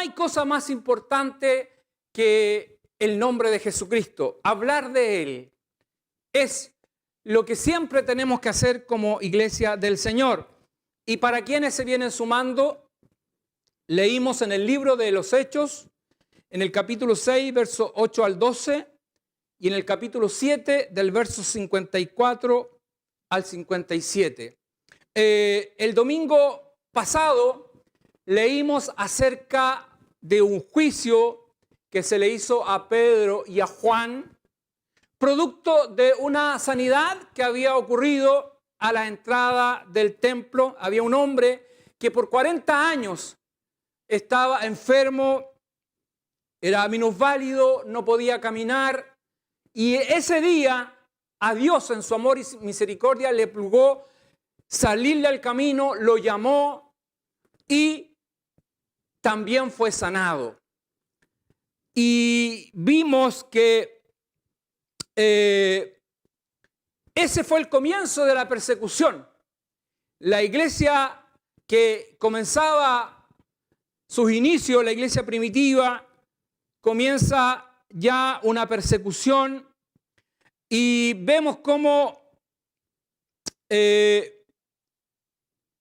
hay cosa más importante que el nombre de Jesucristo. Hablar de Él es lo que siempre tenemos que hacer como iglesia del Señor. Y para quienes se vienen sumando, leímos en el libro de los Hechos, en el capítulo 6, versos 8 al 12, y en el capítulo 7, del verso 54 al 57. El domingo pasado leímos acerca de un juicio que se le hizo a Pedro y a Juan, producto de una sanidad que había ocurrido a la entrada del templo. Había un hombre que por 40 años estaba enfermo, era minusválido, no podía caminar, y ese día a Dios en su amor y misericordia le plugó salirle al camino, lo llamó y también fue sanado. Y vimos que ese fue el comienzo de la persecución. La iglesia que comenzaba sus inicios, la iglesia primitiva, comienza ya una persecución y vemos cómo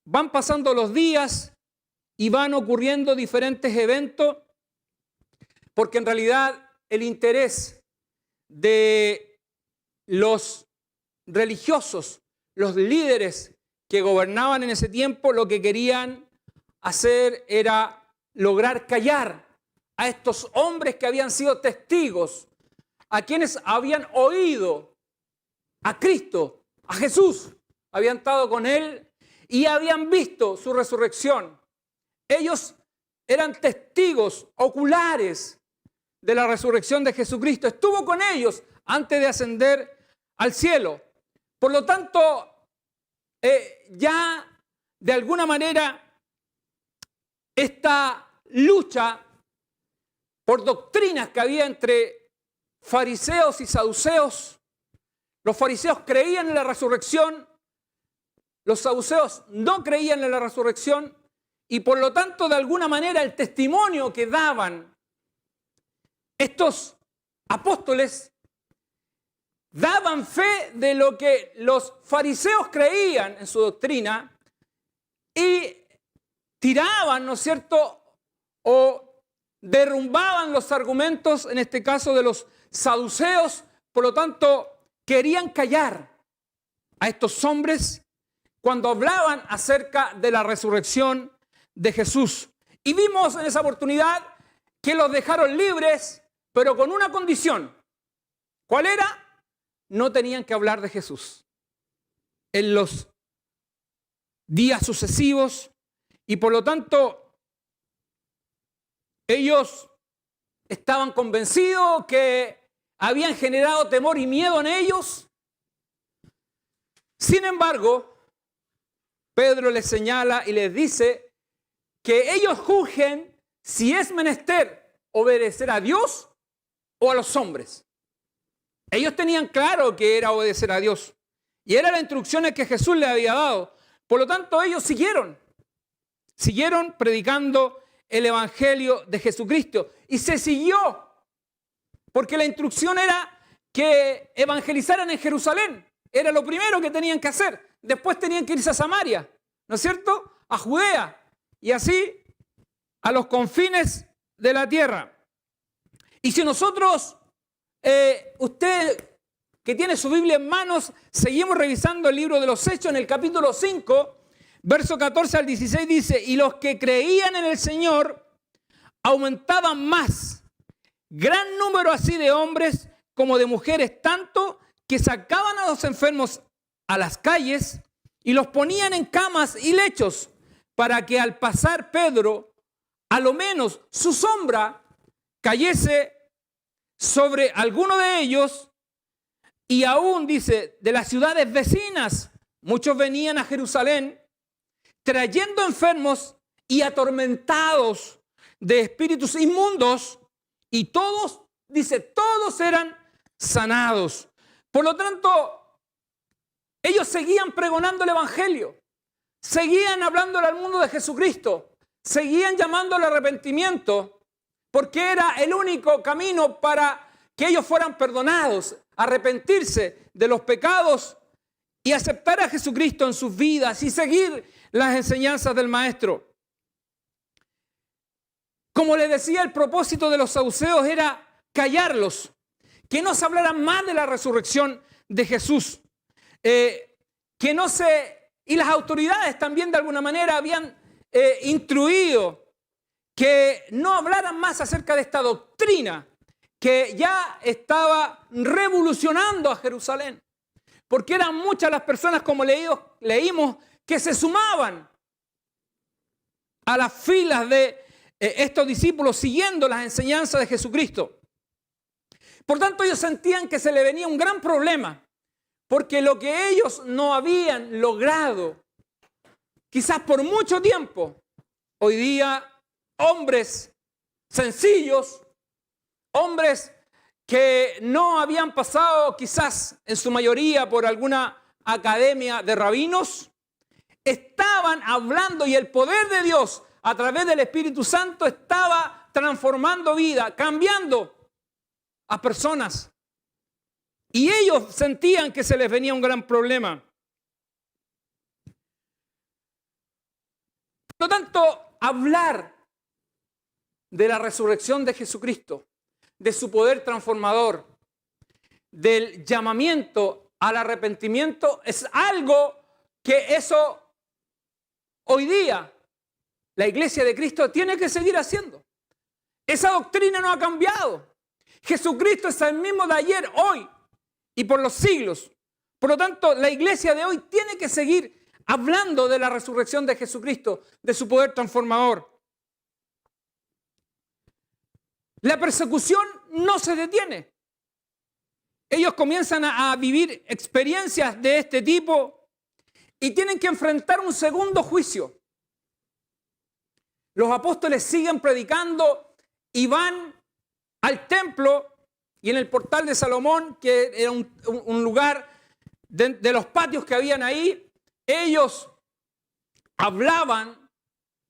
van pasando los días y van ocurriendo diferentes eventos, porque en realidad el interés de los religiosos, los líderes que gobernaban en ese tiempo, lo que querían hacer era lograr callar a estos hombres que habían sido testigos, a quienes habían oído a Cristo, a Jesús, habían estado con Él y habían visto su resurrección. Ellos eran testigos oculares de la resurrección de Jesucristo. Estuvo con ellos antes de ascender al cielo. Por lo tanto, ya de alguna manera esta lucha por doctrinas que había entre fariseos y saduceos. Los fariseos creían en la resurrección, los saduceos no creían en la resurrección, y por lo tanto, de alguna manera, el testimonio que daban estos apóstoles daban fe de lo que los fariseos creían en su doctrina y tiraban, ¿no es cierto?, o derrumbaban los argumentos, en este caso de los saduceos. Por lo tanto, querían callar a estos hombres cuando hablaban acerca de la resurrección de Jesús. Y vimos en esa oportunidad que los dejaron libres, pero con una condición. ¿Cuál era? No tenían que hablar de Jesús en los días sucesivos, y por lo tanto ellos estaban convencidos que habían generado temor y miedo en ellos. Sin embargo, Pedro les señala y les dice que ellos juzguen si es menester obedecer a Dios o a los hombres. Ellos tenían claro que era obedecer a Dios y eran las instrucciones que Jesús les había dado. Por lo tanto, ellos siguieron predicando el evangelio de Jesucristo, y se siguió porque la instrucción era que evangelizaran en Jerusalén. Era lo primero que tenían que hacer. Después tenían que irse a Samaria, ¿no es cierto?, a Judea, y así a los confines de la tierra. Y si nosotros, usted que tiene su Biblia en manos, seguimos revisando el libro de los Hechos, en el capítulo 5, verso 14 al 16 dice: y los que creían en el Señor aumentaban más, gran número así de hombres como de mujeres, tanto que sacaban a los enfermos a las calles y los ponían en camas y lechos, para que al pasar Pedro, a lo menos su sombra cayese sobre alguno de ellos. Y aún, dice, de las ciudades vecinas, muchos venían a Jerusalén trayendo enfermos y atormentados de espíritus inmundos, y todos, dice, todos eran sanados. Por lo tanto, ellos seguían pregonando el evangelio, seguían hablándole al mundo de Jesucristo, seguían llamándole al arrepentimiento, porque era el único camino para que ellos fueran perdonados, arrepentirse de los pecados y aceptar a Jesucristo en sus vidas y seguir las enseñanzas del Maestro. Como les decía, el propósito de los saduceos era callarlos, que no se hablara más de la resurrección de Jesús, y las autoridades también de alguna manera habían instruido que no hablaran más acerca de esta doctrina que ya estaba revolucionando a Jerusalén, porque eran muchas las personas, como leímos, que se sumaban a las filas de estos discípulos siguiendo las enseñanzas de Jesucristo. Por tanto, ellos sentían que se le venía un gran problema, porque lo que ellos no habían logrado, quizás por mucho tiempo, hoy día hombres sencillos, hombres que no habían pasado quizás en su mayoría por alguna academia de rabinos, estaban hablando, y el poder de Dios a través del Espíritu Santo estaba transformando vida, cambiando a personas. Y ellos sentían que se les venía un gran problema. Por lo tanto, hablar de la resurrección de Jesucristo, de su poder transformador, del llamamiento al arrepentimiento, es algo que eso hoy día la Iglesia de Cristo tiene que seguir haciendo. Esa doctrina no ha cambiado. Jesucristo es el mismo de ayer, hoy y por los siglos. Por lo tanto, la Iglesia de hoy tiene que seguir hablando de la resurrección de Jesucristo, de su poder transformador. La persecución no se detiene. Ellos comienzan a vivir experiencias de este tipo y tienen que enfrentar un segundo juicio. Los apóstoles siguen predicando y van al templo, y en el portal de Salomón, que era un lugar de los patios que habían ahí, ellos hablaban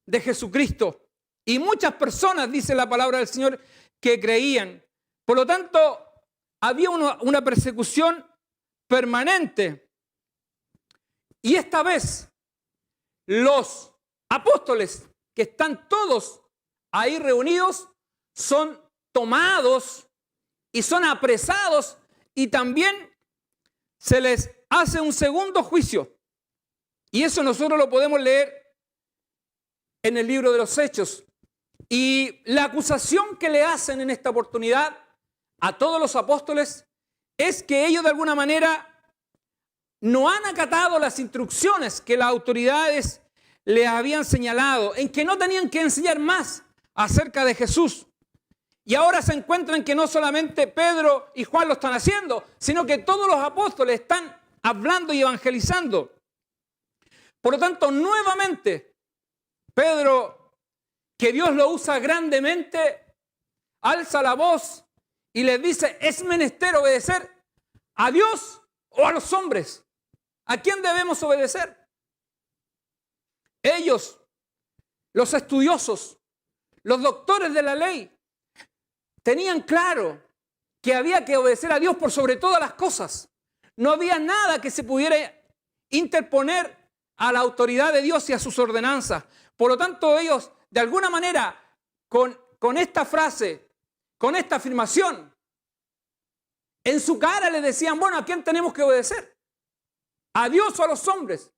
de Jesucristo. Y muchas personas, dice la palabra del Señor, que creían. Por lo tanto, había una persecución permanente. Y esta vez, los apóstoles, que están todos ahí reunidos, son tomados y son apresados, y también se les hace un segundo juicio. Y eso nosotros lo podemos leer en el libro de los Hechos. Y la acusación que le hacen en esta oportunidad a todos los apóstoles es que ellos de alguna manera no han acatado las instrucciones que las autoridades les habían señalado, en que no tenían que enseñar más acerca de Jesús. Y ahora se encuentran que no solamente Pedro y Juan lo están haciendo, sino que todos los apóstoles están hablando y evangelizando. Por lo tanto, nuevamente, Pedro, que Dios lo usa grandemente, alza la voz y les dice: es menester obedecer a Dios o a los hombres. ¿A quién debemos obedecer? Ellos, los estudiosos, los doctores de la ley, tenían claro que había que obedecer a Dios por sobre todas las cosas. No había nada que se pudiera interponer a la autoridad de Dios y a sus ordenanzas. Por lo tanto, ellos, de alguna manera, con esta frase, con esta afirmación, en su cara le decían: bueno, ¿a quién tenemos que obedecer? ¿A Dios o a los hombres?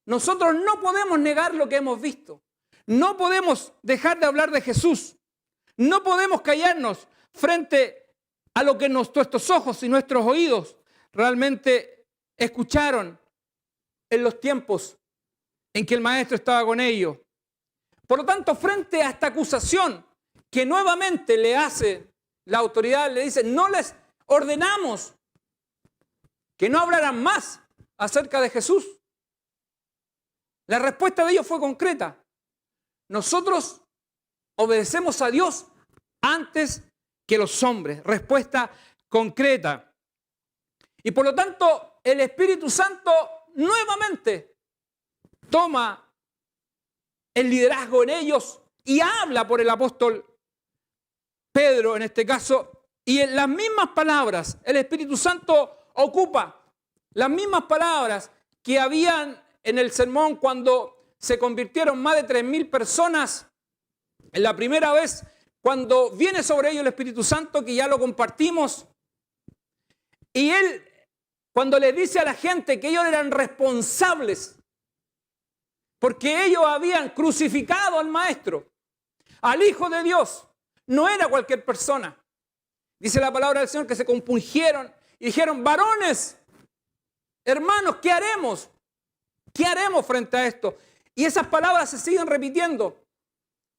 Nosotros no podemos negar lo que hemos visto. No podemos dejar de hablar de Jesús. No podemos callarnos frente a lo que nuestros ojos y nuestros oídos realmente escucharon en los tiempos en que el Maestro estaba con ellos. Por lo tanto, frente a esta acusación que nuevamente le hace la autoridad, le dice: no les ordenamos que no hablaran más acerca de Jesús. La respuesta de ellos fue concreta: nosotros obedecemos a Dios antes que los hombres. Respuesta concreta. Y por lo tanto, el Espíritu Santo nuevamente toma el liderazgo en ellos y habla por el apóstol Pedro en este caso, y en las mismas palabras, el Espíritu Santo ocupa las mismas palabras que habían en el sermón cuando se convirtieron más de 3.000 personas en la primera vez, cuando viene sobre ellos el Espíritu Santo, que ya lo compartimos. Y él, cuando les dice a la gente que ellos eran responsables, porque ellos habían crucificado al Maestro, al Hijo de Dios, no era cualquier persona. Dice la palabra del Señor que se compungieron y dijeron: varones, hermanos, ¿qué haremos? ¿Qué haremos frente a esto? Y esas palabras se siguen repitiendo.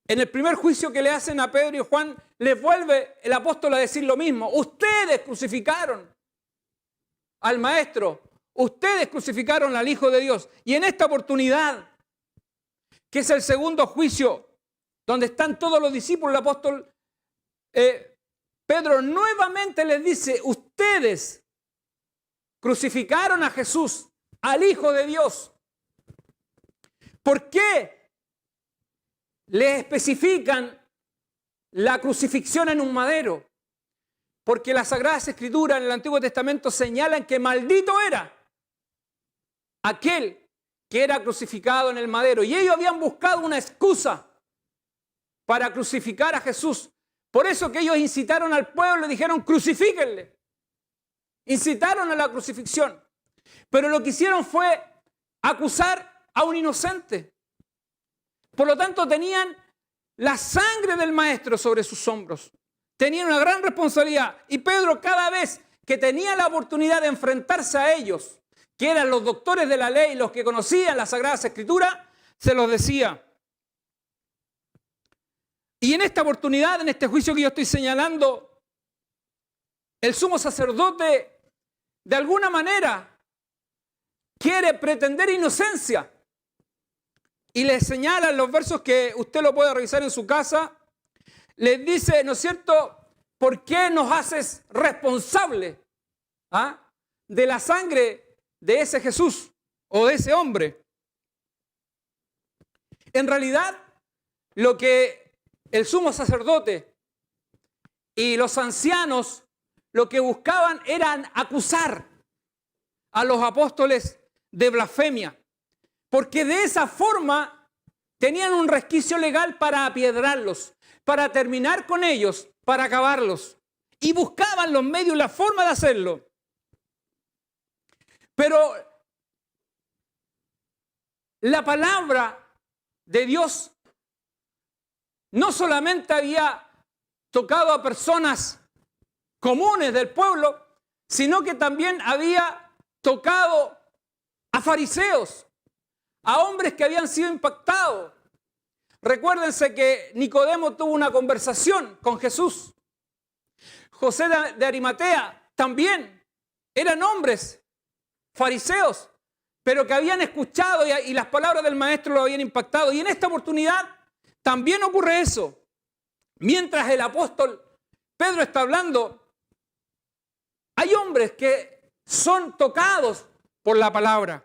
En el primer juicio que le hacen a Pedro y Juan, les vuelve el apóstol a decir lo mismo. Ustedes crucificaron al Maestro, ustedes crucificaron al Hijo de Dios. Y en esta oportunidad, que es el segundo juicio, donde están todos los discípulos, el apóstol Pedro nuevamente les dice: ustedes crucificaron a Jesús, al Hijo de Dios. ¿Por qué les especifican la crucifixión en un madero? Porque las Sagradas Escrituras en el Antiguo Testamento señalan que maldito era aquel que era crucificado en el madero. Y ellos habían buscado una excusa para crucificar a Jesús. Por eso que ellos incitaron al pueblo y dijeron: crucifíquenle. Incitaron a la crucifixión. Pero lo que hicieron fue acusar a un inocente. Por lo tanto, tenían la sangre del Maestro sobre sus hombros. Tenían una gran responsabilidad. Y Pedro, cada vez que tenía la oportunidad de enfrentarse a ellos, que eran los doctores de la ley, los que conocían las Sagradas Escrituras, se los decía. Y en esta oportunidad, en este juicio que yo estoy señalando, el sumo sacerdote, de alguna manera, quiere pretender inocencia. Y les señala en los versos que usted lo puede revisar en su casa. Les dice, ¿no es cierto?, ¿por qué nos haces responsables de la sangre de ese Jesús o de ese hombre? En realidad, lo que el sumo sacerdote y los ancianos lo que buscaban eran acusar a los apóstoles de blasfemia, porque de esa forma tenían un resquicio legal para apiedrarlos, para terminar con ellos, para acabarlos. Y buscaban los medios y la forma de hacerlo. Pero la palabra de Dios no solamente había tocado a personas comunes del pueblo, sino que también había tocado a fariseos, a hombres que habían sido impactados. Recuérdense que Nicodemo tuvo una conversación con Jesús. José de Arimatea también eran hombres fariseos, pero que habían escuchado y las palabras del Maestro lo habían impactado. Y en esta oportunidad también ocurre eso. Mientras el apóstol Pedro está hablando, hay hombres que son tocados por la palabra.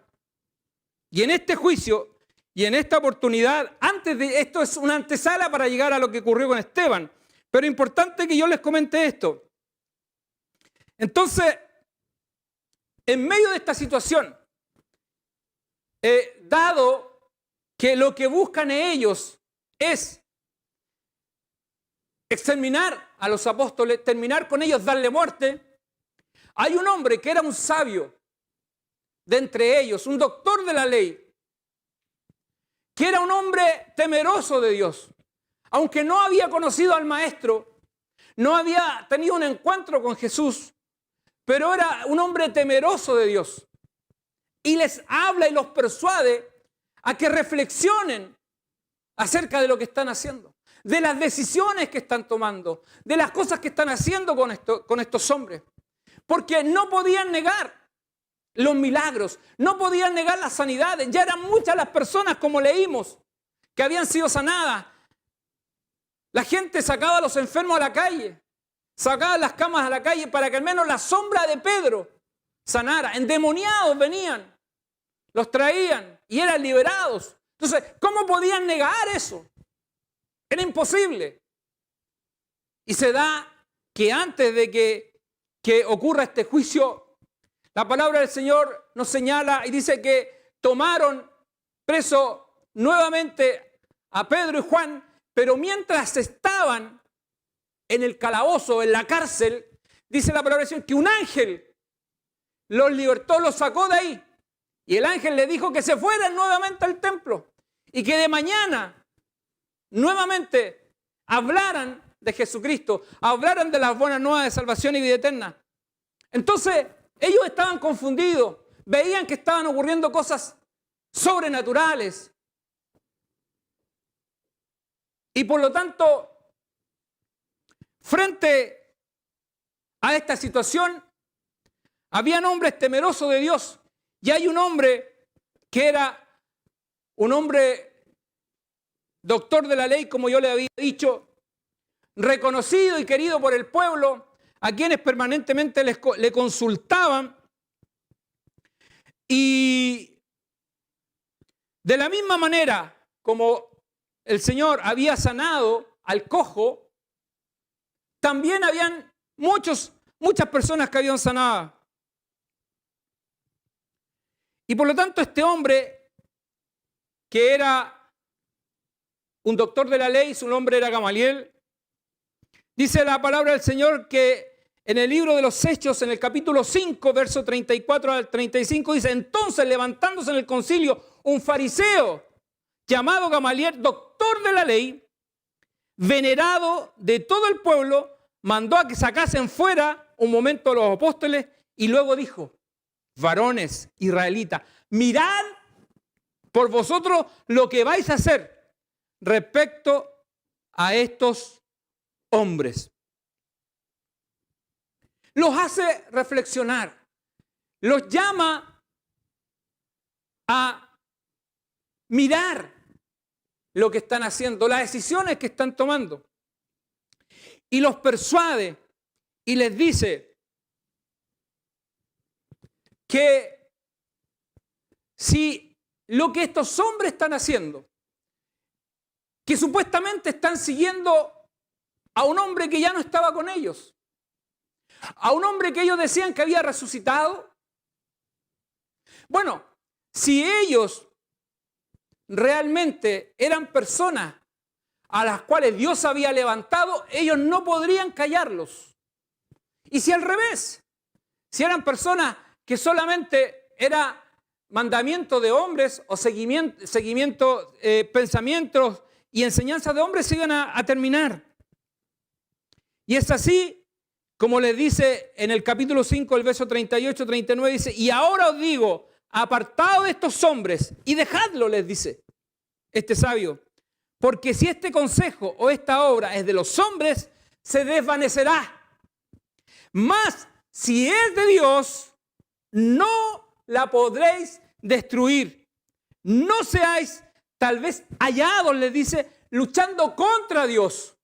Y en este juicio y en esta oportunidad, antes de esto es una antesala para llegar a lo que ocurrió con Esteban. Pero es importante que yo les comente esto. Entonces, en medio de esta situación, dado que lo que buscan ellos es exterminar a los apóstoles, terminar con ellos, darle muerte, hay un hombre que era un sabio de entre ellos, un doctor de la ley, que era un hombre temeroso de Dios. Aunque no había conocido al Maestro, no había tenido un encuentro con Jesús, pero era un hombre temeroso de Dios. Y les habla y los persuade a que reflexionen acerca de lo que están haciendo, de las decisiones que están tomando, de las cosas que están haciendo con estos hombres. Porque no podían negar los milagros, no podían negar las sanidades. Ya eran muchas las personas, como leímos, que habían sido sanadas. La gente sacaba a los enfermos a la calle, sacaba las camas a la calle para que al menos la sombra de Pedro sanara. Endemoniados venían, los traían y eran liberados. Entonces, ¿cómo podían negar eso? Era imposible. Y se da que antes de que ocurra este juicio, la palabra del Señor nos señala y dice que tomaron preso nuevamente a Pedro y Juan, pero mientras estaban en el calabozo, en la cárcel, dice la palabra del Señor que un ángel los libertó, los sacó de ahí. Y el ángel le dijo que se fueran nuevamente al templo y que de mañana nuevamente hablaran de Jesucristo, hablaran de las buenas nuevas de salvación y vida eterna. Entonces, ellos estaban confundidos, veían que estaban ocurriendo cosas sobrenaturales. Y por lo tanto, frente a esta situación, habían hombres temerosos de Dios. Y hay un hombre que era un hombre doctor de la ley, como yo le había dicho, reconocido y querido por el pueblo, a quienes permanentemente le consultaban. Y de la misma manera como el Señor había sanado al cojo, también habían muchas personas que habían sanado. Y por lo tanto este hombre, que era un doctor de la ley, su nombre era Gamaliel, dice la palabra del Señor que en el libro de los Hechos, en el capítulo 5, verso 34 al 35, dice: entonces, levantándose en el concilio un fariseo llamado Gamaliel, doctor de la ley, venerado de todo el pueblo, mandó a que sacasen fuera un momento a los apóstoles y luego dijo: varones israelitas, mirad por vosotros lo que vais a hacer respecto a estos hombres. Los hace reflexionar, los llama a mirar lo que están haciendo, las decisiones que están tomando. Y los persuade y les dice que si lo que estos hombres están haciendo, que supuestamente están siguiendo a un hombre que ya no estaba con ellos, a un hombre que ellos decían que había resucitado, bueno, si ellos realmente eran personas a las cuales Dios había levantado, ellos no podrían callarlos. Y si al revés, si eran personas que solamente era mandamiento de hombres o pensamientos y enseñanzas de hombres, se iban a terminar. Y es así como les dice en el capítulo 5, el verso 38-39, dice: y ahora os digo, apartaos de estos hombres y dejadlo, les dice este sabio, porque si este consejo o esta obra es de los hombres, se desvanecerá. Mas si es de Dios, no la podréis destruir. No seáis tal vez hallados, les dice, luchando contra Dios.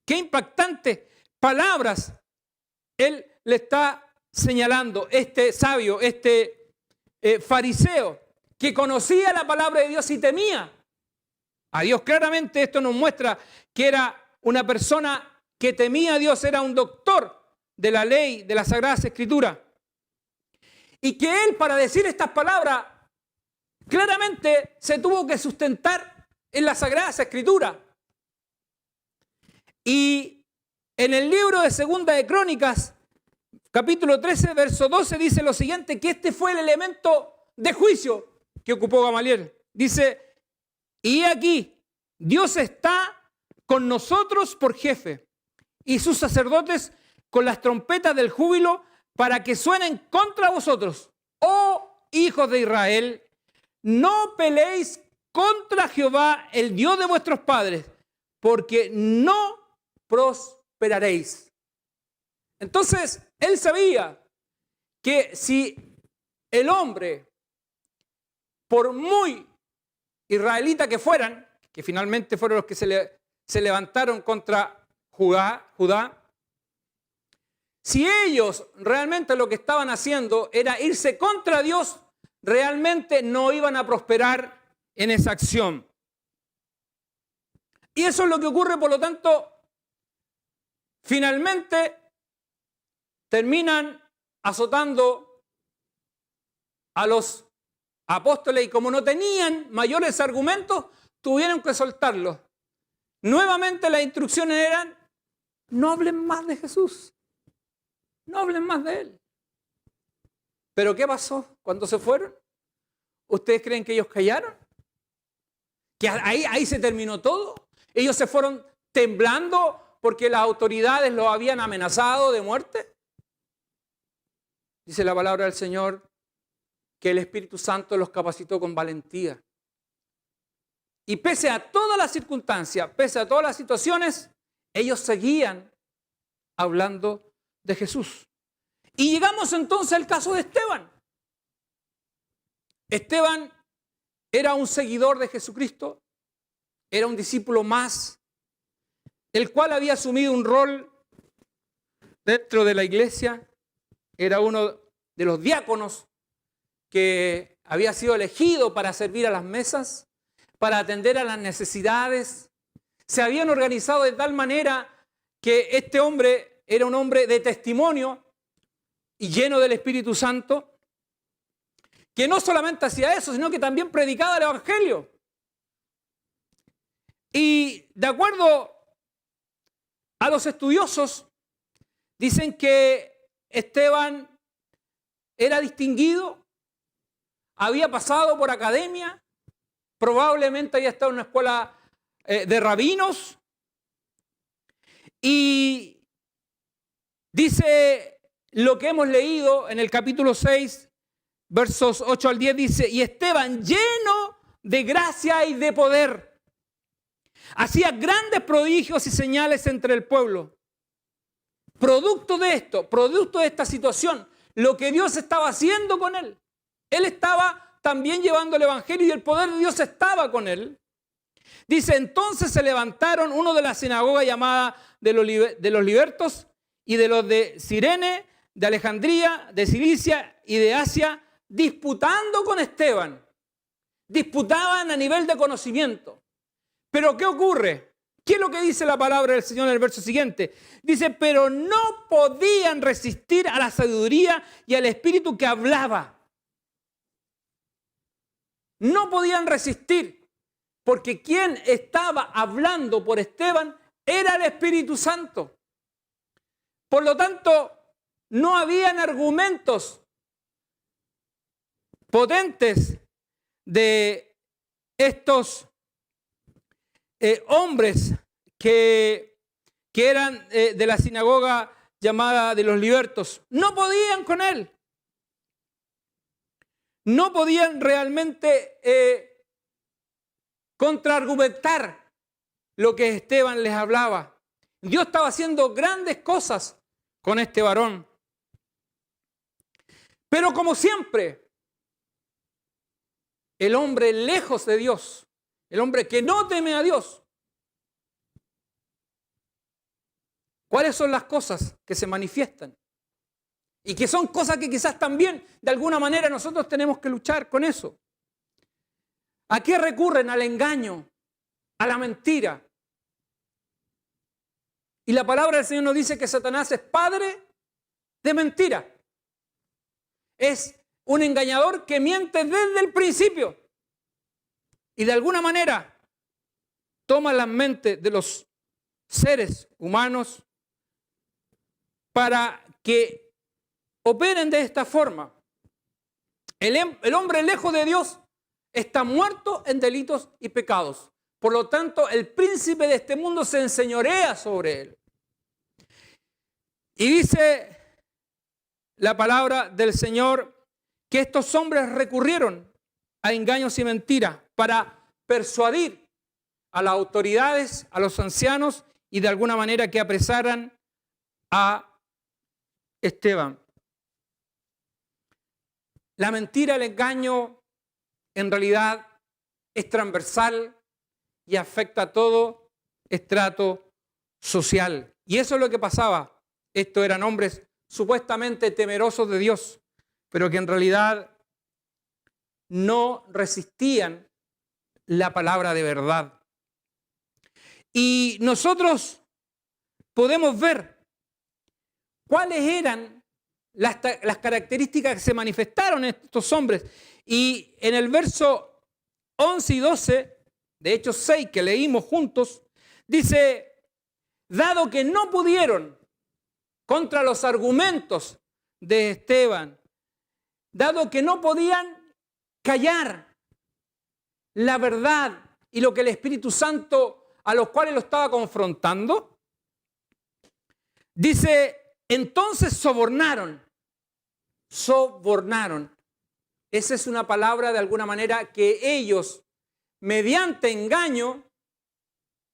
Qué impactante palabras él le está señalando, este sabio, este fariseo, que conocía la palabra de Dios y temía a Dios. Claramente esto nos muestra que era una persona que temía a Dios, era un doctor de la ley, de las Sagradas Escrituras. Y que él, para decir estas palabras, claramente se tuvo que sustentar en las Sagradas Escrituras. Y en el libro de Segunda de Crónicas, capítulo 13, verso 12, dice lo siguiente, que este fue el elemento de juicio que ocupó Gamaliel. Dice: y aquí, Dios está con nosotros por jefe, y sus sacerdotes con las trompetas del júbilo, para que suenen contra vosotros. Oh hijos de Israel, no peleéis contra Jehová, el Dios de vuestros padres, porque no prosperaréis. Entonces, él sabía que si el hombre, por muy israelita que fueran, que finalmente fueron los que se levantaron contra Judá, si ellos realmente lo que estaban haciendo era irse contra Dios, realmente no iban a prosperar en esa acción. Y eso es lo que ocurre, por lo tanto, finalmente terminan azotando a los apóstoles y como no tenían mayores argumentos, tuvieron que soltarlos. Nuevamente las instrucciones eran: no hablen más de Jesús, no hablen más de Él. ¿Pero qué pasó cuando se fueron? ¿Ustedes creen que ellos callaron? ¿Que ahí se terminó todo? ¿Ellos se fueron temblando porque las autoridades los habían amenazado de muerte? Dice la palabra del Señor que el Espíritu Santo los capacitó con valentía. Y pese a todas las circunstancias, pese a todas las situaciones, ellos seguían hablando de Jesús. Y llegamos entonces al caso de Esteban. Esteban era un seguidor de Jesucristo, era un discípulo más, el cual había asumido un rol dentro de la iglesia, era uno de los diáconos que había sido elegido para servir a las mesas, para atender a las necesidades. Se habían organizado de tal manera que este hombre era un hombre de testimonio y lleno del Espíritu Santo, que no solamente hacía eso, sino que también predicaba el Evangelio. Y de acuerdo a los estudiosos, dicen que Esteban era distinguido, había pasado por academia, probablemente había estado en una escuela de rabinos, y dice lo que hemos leído en el capítulo 6, versos 8 al 10, dice: y Esteban, lleno de gracia y de poder, hacía grandes prodigios y señales entre el pueblo. Producto de esto, producto de esta situación, lo que Dios estaba haciendo con él. Él estaba también llevando el Evangelio y el poder de Dios estaba con él. Dice: entonces se levantaron uno de la sinagoga llamada de los libertos y de los de Cirene, de Alejandría, de Cilicia y de Asia, disputando con Esteban. Disputaban a nivel de conocimiento. Pero ¿qué ocurre? ¿Qué es lo que dice la palabra del Señor en el verso siguiente? Dice: pero no podían resistir a la sabiduría y al espíritu que hablaba. No podían resistir, porque quien estaba hablando por Esteban era el Espíritu Santo. Por lo tanto, no habían argumentos potentes de estos hombres que eran de la sinagoga llamada de los libertos. No podían con él. No podían realmente contraargumentar lo que Esteban les hablaba. Dios estaba haciendo grandes cosas con este varón. Pero como siempre, el hombre lejos de Dios, el hombre que no teme a Dios, ¿cuáles son las cosas que se manifiestan? Y que son cosas que quizás también, de alguna manera, nosotros tenemos que luchar con eso. ¿A qué recurren? Al engaño, a la mentira. Y la palabra del Señor nos dice que Satanás es padre de mentira. Es un engañador que miente desde el principio. Y de alguna manera toma las mentes de los seres humanos para que operen de esta forma. El hombre lejos de Dios está muerto en delitos y pecados. Por lo tanto, el príncipe de este mundo se enseñorea sobre él. Y dice la palabra del Señor que estos hombres recurrieron a engaños y mentiras para persuadir a las autoridades, a los ancianos y de alguna manera que apresaran a Esteban. La mentira, el engaño, en realidad es transversal y afecta a todo estrato social. Y eso es lo que pasaba. Estos eran hombres supuestamente temerosos de Dios, pero que en realidad no resistían la palabra de verdad. Y nosotros podemos ver cuáles eran las características que se manifestaron en estos hombres. Y en el verso 11 y 12, de Hechos 6, que leímos juntos, dice, dado que no pudieron contra los argumentos de Esteban, dado que no podían callar la verdad y lo que el Espíritu Santo a los cuales lo estaba confrontando, dice, entonces sobornaron. Esa es una palabra de alguna manera que ellos, mediante engaño,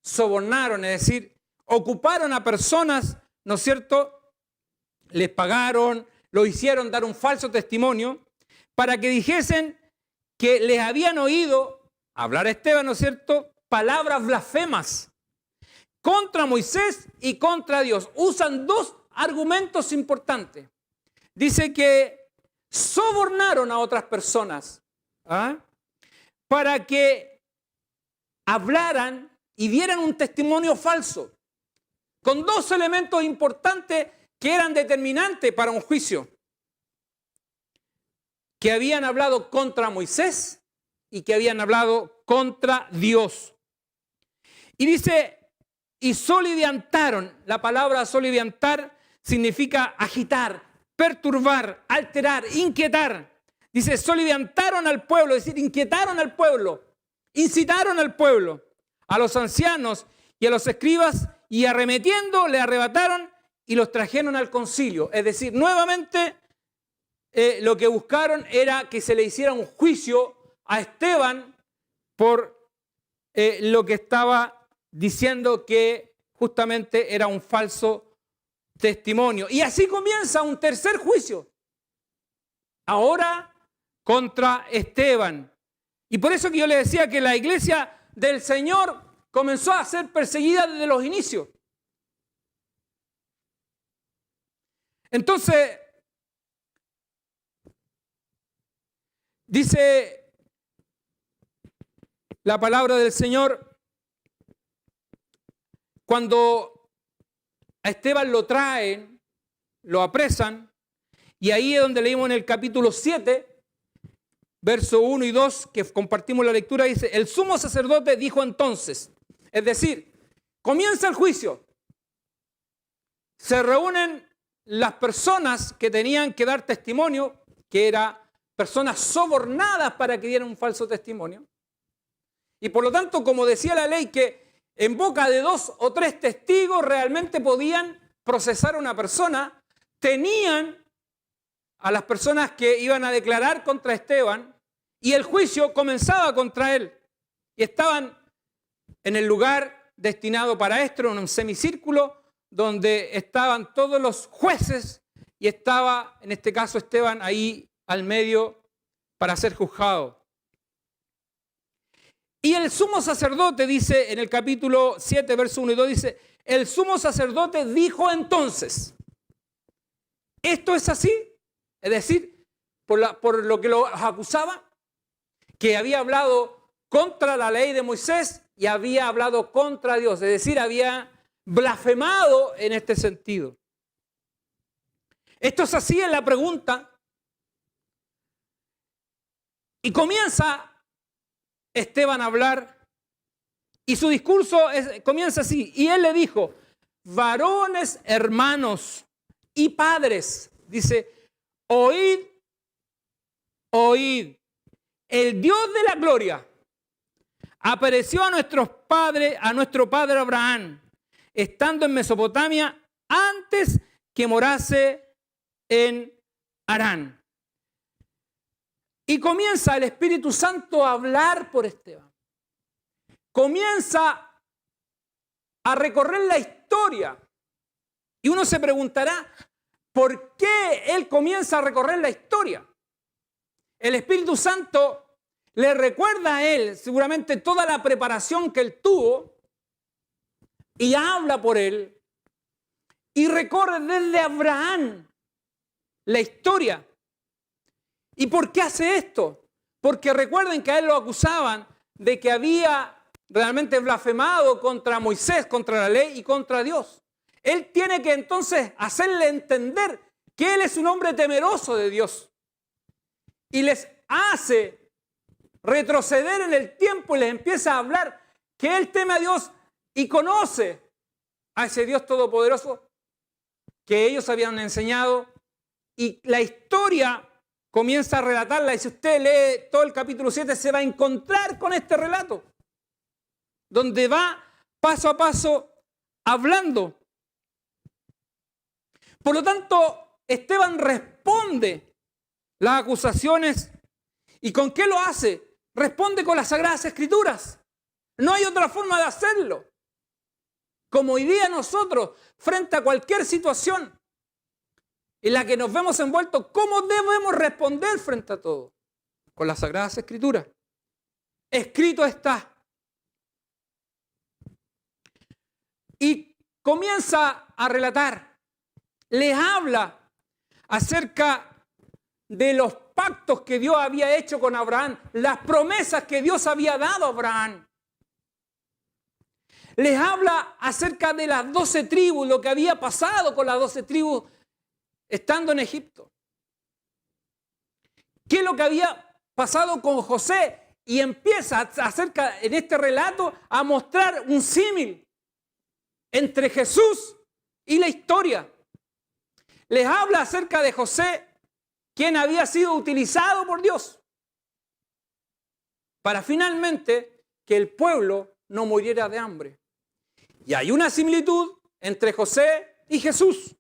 sobornaron, es decir, ocuparon a personas, ¿no es cierto? Les pagaron, lo hicieron dar un falso testimonio para que dijesen que les habían oído hablar a Esteban, ¿no es cierto?, palabras blasfemas contra Moisés y contra Dios. Usan dos argumentos importantes. Dice que sobornaron a otras personas para que hablaran y dieran un testimonio falso, con dos elementos importantes que eran determinantes para un juicio. Que habían hablado contra Moisés y que habían hablado contra Dios. Y dice, y soliviantaron. La palabra soliviantar significa agitar, perturbar, alterar, inquietar. Dice, soliviantaron al pueblo, es decir, inquietaron al pueblo, incitaron al pueblo, a los ancianos y a los escribas, y arremetiendo le arrebataron y los trajeron al concilio. Es decir, nuevamente lo que buscaron era que se le hiciera un juicio a Esteban por lo que estaba diciendo que justamente era un falso testimonio. Y así comienza un tercer juicio, ahora contra Esteban. Y por eso que yo le decía que la iglesia del Señor comenzó a ser perseguida desde los inicios. Entonces, dice la palabra del Señor, cuando a Esteban lo traen, lo apresan, y ahí es donde leímos en el capítulo 7, verso 1 y 2, que compartimos la lectura, dice, el sumo sacerdote dijo entonces, es decir, comienza el juicio, se reúnen las personas que tenían que dar testimonio, que eran personas sobornadas para que dieran un falso testimonio, y por lo tanto, como decía la ley, que en boca de 2 o 3 testigos realmente podían procesar a una persona, tenían a las personas que iban a declarar contra Esteban y el juicio comenzaba contra él. Y estaban en el lugar destinado para esto, en un semicírculo, donde estaban todos los jueces y estaba, en este caso, Esteban ahí al medio para ser juzgado. Y el sumo sacerdote dice en el capítulo 7, verso 1 y 2, dice, el sumo sacerdote dijo entonces, ¿esto es así? Es decir, por lo que los acusaba, que había hablado contra la ley de Moisés y había hablado contra Dios, es decir, había blasfemado en este sentido. ¿Esto es así? Es la pregunta. Y comienza Esteban a hablar y su discurso comienza así. Y él le dijo, varones, hermanos y padres, dice, oíd, oíd, el Dios de la gloria apareció a nuestros padres, a nuestro padre Abraham, estando en Mesopotamia antes que morase en Harán. Y comienza el Espíritu Santo a hablar por Esteban. Comienza a recorrer la historia. Y uno se preguntará, ¿por qué él comienza a recorrer la historia? El Espíritu Santo le recuerda a él seguramente toda la preparación que él tuvo y habla por él y recorre desde Abraham la historia. ¿Y por qué hace esto? Porque recuerden que a él lo acusaban de que había realmente blasfemado contra Moisés, contra la ley y contra Dios. Él tiene que entonces hacerle entender que Él es un hombre temeroso de Dios. Y les hace retroceder en el tiempo y les empieza a hablar que Él teme a Dios y conoce a ese Dios todopoderoso que ellos habían enseñado. Y la historia comienza a relatarla. Y si usted lee todo el capítulo 7, se va a encontrar con este relato, donde va paso a paso hablando. Por lo tanto, Esteban responde las acusaciones. ¿Y con qué lo hace? Responde con las Sagradas Escrituras. No hay otra forma de hacerlo. Como hoy día nosotros, frente a cualquier situación en la que nos vemos envueltos, ¿cómo debemos responder frente a todo? Con las Sagradas Escrituras. Escrito está. Y comienza a relatar, les habla acerca de los pactos que Dios había hecho con Abraham, las promesas que Dios había dado a Abraham. Les habla acerca de las 12 tribus, lo que había pasado con las 12 tribus estando en Egipto. ¿Qué es lo que había pasado con José? Y empieza en este relato a mostrar un símil entre Jesús y la historia. Les habla acerca de José, quien había sido utilizado por Dios para finalmente que el pueblo no muriera de hambre. Y hay una similitud entre José y Jesús.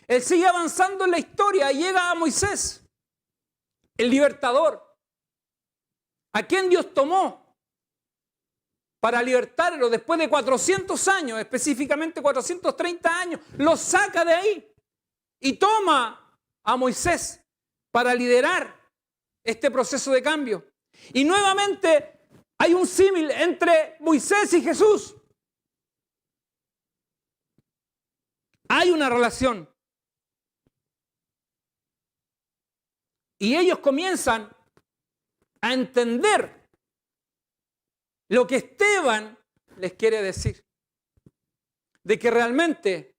Él sigue avanzando en la historia y llega a Moisés, el libertador, a quien Dios tomó para libertarlo después de 400 años, específicamente 430 años, lo saca de ahí y toma a Moisés para liderar este proceso de cambio. Y nuevamente hay un símil entre Moisés y Jesús. Hay una relación. Y ellos comienzan a entender lo que Esteban les quiere decir. De que realmente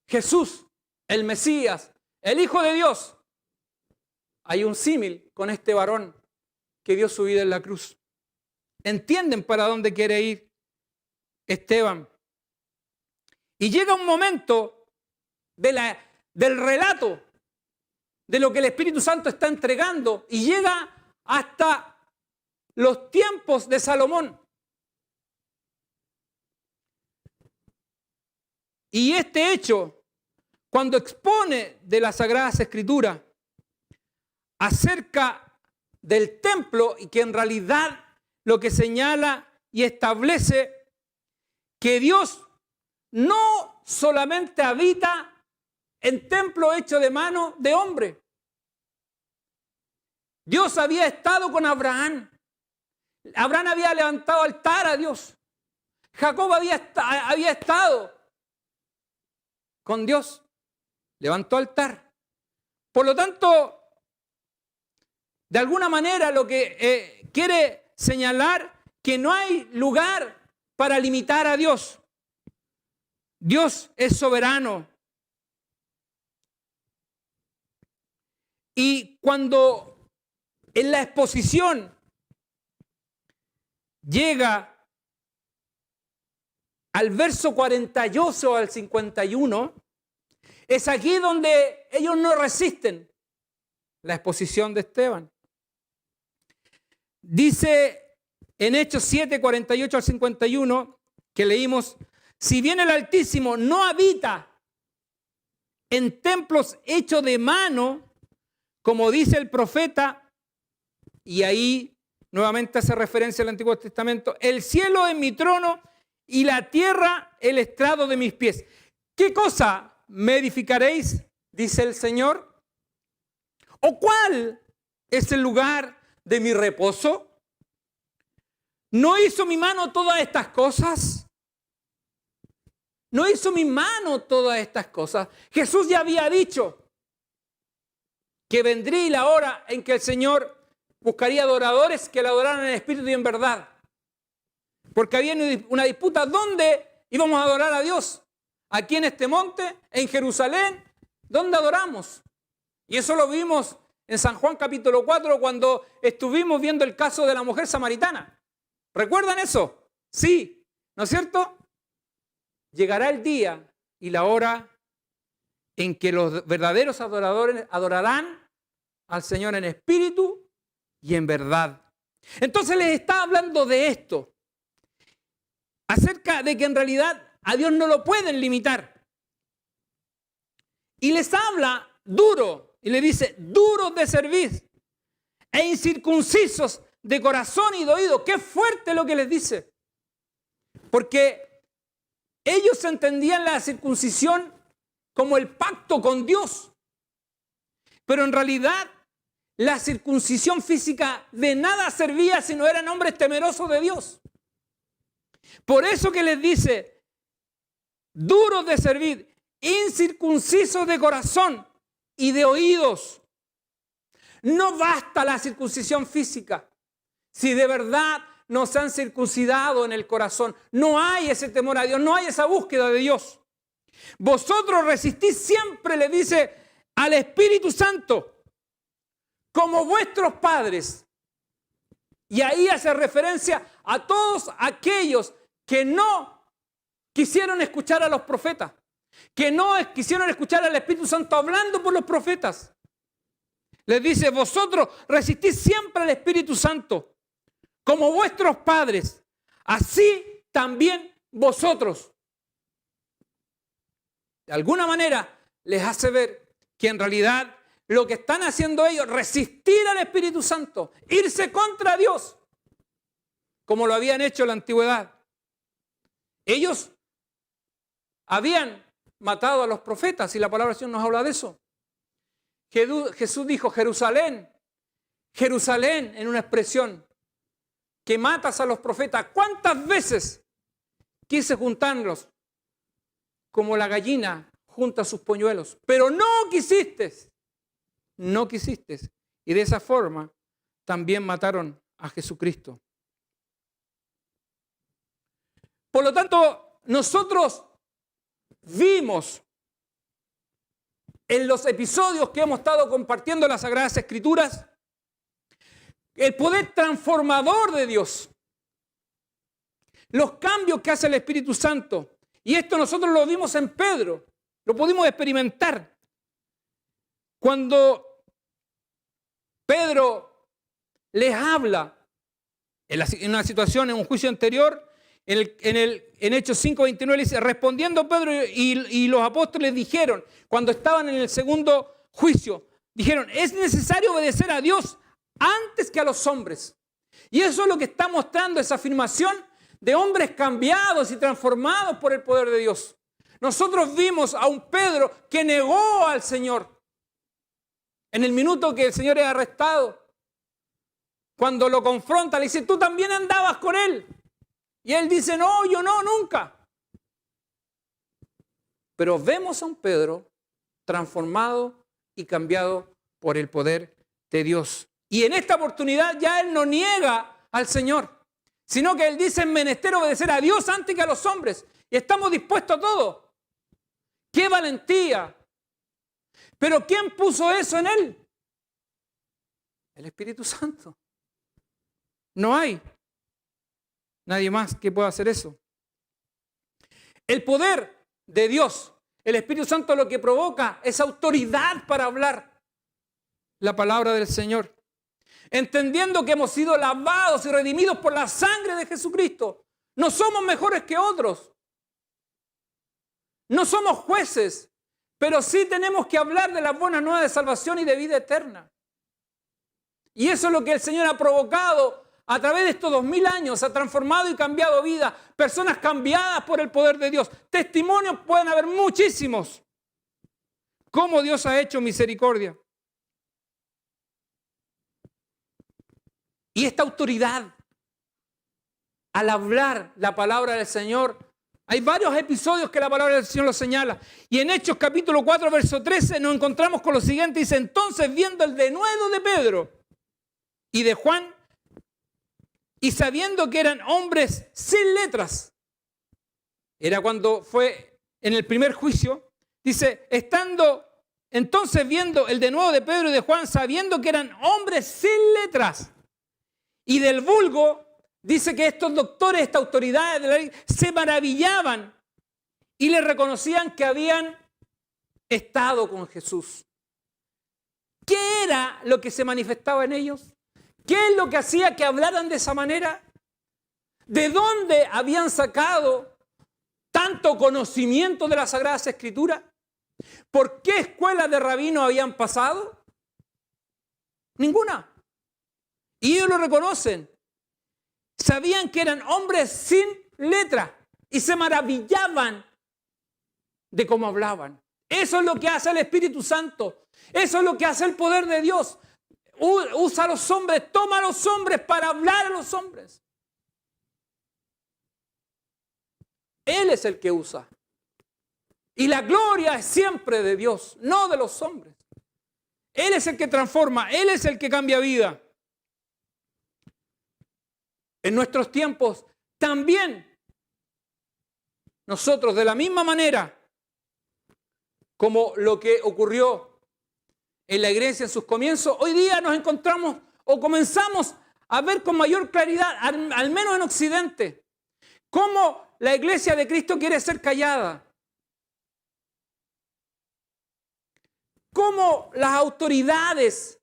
Jesús, el Mesías, el Hijo de Dios, hay un símil con este varón que dio su vida en la cruz. ¿Entienden para dónde quiere ir Esteban? Y llega un momento del relato de lo que el Espíritu Santo está entregando y llega hasta los tiempos de Salomón. Y este hecho, cuando expone de las Sagradas Escrituras acerca del templo y que en realidad lo que señala y establece que Dios no solamente habita en templo hecho de mano de hombre. Dios había estado con Abraham. Abraham había levantado altar a Dios. Jacob había estado con Dios. Levantó altar. Por lo tanto, de alguna manera lo que quiere señalar que no hay lugar para limitar a Dios. Dios es soberano. Y cuando en la exposición llega al verso 48 al 51, es aquí donde ellos no resisten la exposición de Esteban. Dice en Hechos 7, 48 al 51, que leímos: si bien el Altísimo no habita en templos hechos de mano, como dice el profeta, y ahí nuevamente hace referencia al Antiguo Testamento, el cielo es mi trono y la tierra el estrado de mis pies. ¿Qué cosa me edificaréis? Dice el Señor. ¿O cuál es el lugar de mi reposo? ¿No hizo mi mano todas estas cosas? ¿No hizo mi mano todas estas cosas? Jesús ya había dicho que vendría la hora en que el Señor buscaría adoradores que le adoraran en espíritu y en verdad. Porque había una disputa, ¿dónde íbamos a adorar a Dios? aquí en este monte, en Jerusalén, ¿dónde adoramos? Y eso lo vimos en San Juan capítulo 4 cuando estuvimos viendo el caso de la mujer samaritana. ¿Recuerdan eso? Sí, ¿no es cierto? Llegará el día y la hora en que los verdaderos adoradores adorarán al Señor en espíritu y en verdad. Entonces les está hablando de esto, acerca de que en realidad a Dios no lo pueden limitar. Y les habla duro, y le dice, duros de cerviz e incircuncisos de corazón y de oído. Qué fuerte lo que les dice. Porque ellos entendían la circuncisión como el pacto con Dios. Pero en realidad la circuncisión física de nada servía si no eran hombres temerosos de Dios. Por eso que les dice, duros de cerviz, incircuncisos de corazón y de oídos. No basta la circuncisión física. Si de verdad no se han circuncidado en el corazón, no hay ese temor a Dios, no hay esa búsqueda de Dios. Vosotros resistís siempre, le dice, al Espíritu Santo, como vuestros padres. Y ahí hace referencia a todos aquellos que no quisieron escuchar a los profetas, que no quisieron escuchar al Espíritu Santo hablando por los profetas. Les dice, vosotros resistís siempre al Espíritu Santo, como vuestros padres, así también vosotros. De alguna manera les hace ver que en realidad lo que están haciendo ellos, resistir al Espíritu Santo, irse contra Dios, como lo habían hecho en la antigüedad. Ellos habían matado a los profetas y la palabra del Señor nos habla de eso. Jesús dijo, Jerusalén, Jerusalén, en una expresión, que matas a los profetas. ¿Cuántas veces quise juntarlos como la gallina junta sus polluelos? Pero no quisiste, no quisiste. Y de esa forma también mataron a Jesucristo. Por lo tanto, nosotros vimos en los episodios que hemos estado compartiendo las Sagradas Escrituras el poder transformador de Dios, los cambios que hace el Espíritu Santo. Y esto nosotros lo vimos en Pedro, lo pudimos experimentar. Cuando Pedro les habla en una situación, en un juicio anterior, en Hechos 5:29 dice, respondiendo Pedro y los apóstoles dijeron, cuando estaban en el segundo juicio, dijeron, es necesario obedecer a Dios antes que a los hombres. Y eso es lo que está mostrando esa afirmación de hombres cambiados y transformados por el poder de Dios. Nosotros vimos a un Pedro que negó al Señor en el minuto que el Señor es arrestado. Cuando lo confronta, le dice, tú también andabas con él. Y él dice, no, yo no, nunca. Pero vemos a un Pedro transformado y cambiado por el poder de Dios. Y en esta oportunidad ya él no niega al Señor, sino que él dice, es menester obedecer a Dios antes que a los hombres. Y estamos dispuestos a todo. ¡Qué valentía! Pero ¿quién puso eso en él? El Espíritu Santo. No hay nadie más que pueda hacer eso. El poder de Dios, el Espíritu Santo, lo que provoca es autoridad para hablar la palabra del Señor. Entendiendo que hemos sido lavados y redimidos por la sangre de Jesucristo. No somos mejores que otros. No somos jueces, pero sí tenemos que hablar de las buenas nuevas de salvación y de vida eterna. Y eso es lo que el Señor ha provocado a través de estos 2000 años, ha transformado y cambiado vidas, personas cambiadas por el poder de Dios. Testimonios pueden haber muchísimos. Cómo Dios ha hecho misericordia. Y esta autoridad, al hablar la palabra del Señor, hay varios episodios que la palabra del Señor lo señala. Y en Hechos capítulo 4, verso 13, nos encontramos con lo siguiente. Dice, entonces viendo el denuedo de Pedro y de Juan, y sabiendo que eran hombres sin letras, era cuando fue en el primer juicio, dice, estando entonces viendo el denuedo de Pedro y de Juan, sabiendo que eran hombres sin letras y del vulgo, dice que estos doctores, estas autoridades de la ley, se maravillaban y le reconocían que habían estado con Jesús. ¿Qué era lo que se manifestaba en ellos? ¿Qué es lo que hacía que hablaran de esa manera? ¿De dónde habían sacado tanto conocimiento de las Sagradas Escrituras? ¿Por qué escuelas de rabinos habían pasado? Ninguna. Y ellos lo reconocen. Sabían que eran hombres sin letra y se maravillaban de cómo hablaban. Eso es lo que hace el Espíritu Santo. Eso es lo que hace el poder de Dios. Usa a los hombres, toma a los hombres para hablar a los hombres. Él es el que usa. Y la gloria es siempre de Dios, no de los hombres. Él es el que transforma, Él es el que cambia vida. En nuestros tiempos también nosotros, de la misma manera como lo que ocurrió en la iglesia en sus comienzos, hoy día nos encontramos o comenzamos a ver con mayor claridad, al menos en Occidente, cómo la iglesia de Cristo quiere ser callada. Cómo las autoridades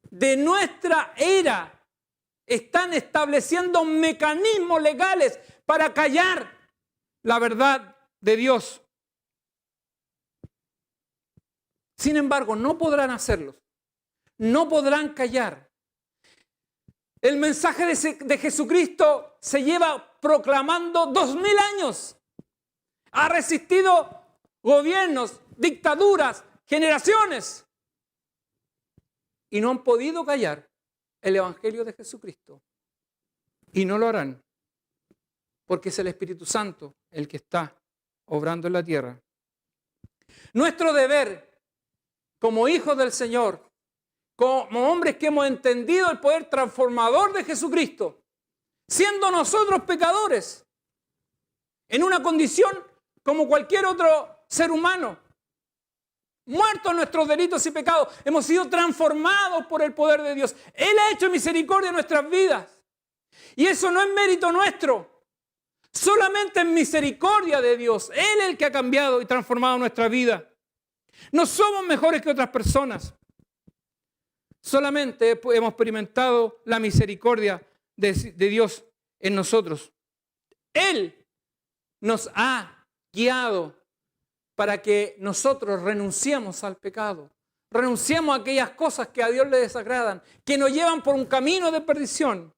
de nuestra era están estableciendo mecanismos legales para callar la verdad de Dios. Sin embargo, no podrán hacerlo. No podrán callar. El mensaje de Jesucristo se lleva proclamando 2000 años. Ha resistido gobiernos, dictaduras, generaciones. Y no han podido callar el Evangelio de Jesucristo. Y no lo harán. Porque es el Espíritu Santo el que está obrando en la tierra. Nuestro deber como hijos del Señor, como hombres que hemos entendido el poder transformador de Jesucristo, siendo nosotros pecadores, en una condición como cualquier otro ser humano, muertos en nuestros delitos y pecados, hemos sido transformados por el poder de Dios. Él ha hecho misericordia en nuestras vidas. Y eso no es mérito nuestro. Solamente es misericordia de Dios. Él es el que ha cambiado y transformado nuestra vida. No somos mejores que otras personas. Solamente hemos experimentado la misericordia de Dios en nosotros. Él nos ha guiado para que nosotros renunciemos al pecado. Renunciemos a aquellas cosas que a Dios le desagradan, que nos llevan por un camino de perdición.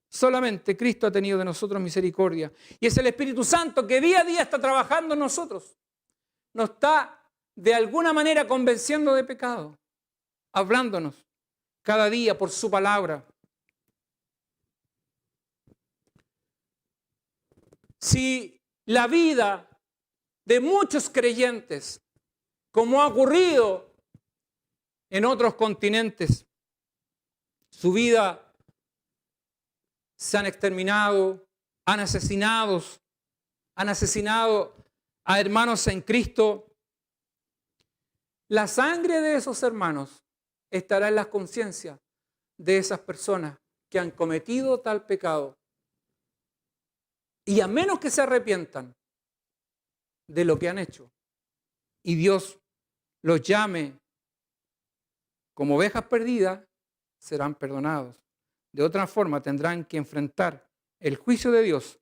Solamente Cristo ha tenido de nosotros misericordia. Y es el Espíritu Santo que día a día está trabajando en nosotros. Nos está de alguna manera convenciendo de pecado, hablándonos cada día por su palabra. Si la vida de muchos creyentes, como ha ocurrido en otros continentes, su vida se han exterminado, han asesinado a hermanos en Cristo. La sangre de esos hermanos estará en las conciencias de esas personas que han cometido tal pecado. Y a menos que se arrepientan de lo que han hecho y Dios los llame como ovejas perdidas, serán perdonados. De otra forma tendrán que enfrentar el juicio de Dios.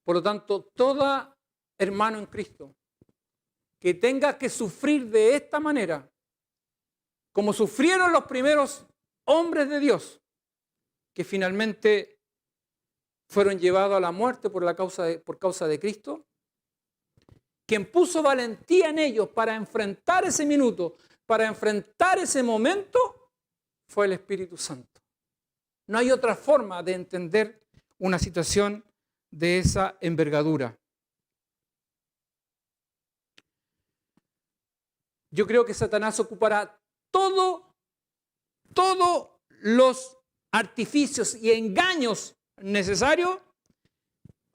Por lo tanto, todo hermano en Cristo que tenga que sufrir de esta manera, como sufrieron los primeros hombres de Dios, que finalmente fueron llevados a la muerte por causa de Cristo, quien puso valentía en ellos para enfrentar ese minuto, para enfrentar ese momento, fue el Espíritu Santo. No hay otra forma de entender una situación de esa envergadura. Yo creo que Satanás ocupará todos los artificios y engaños necesarios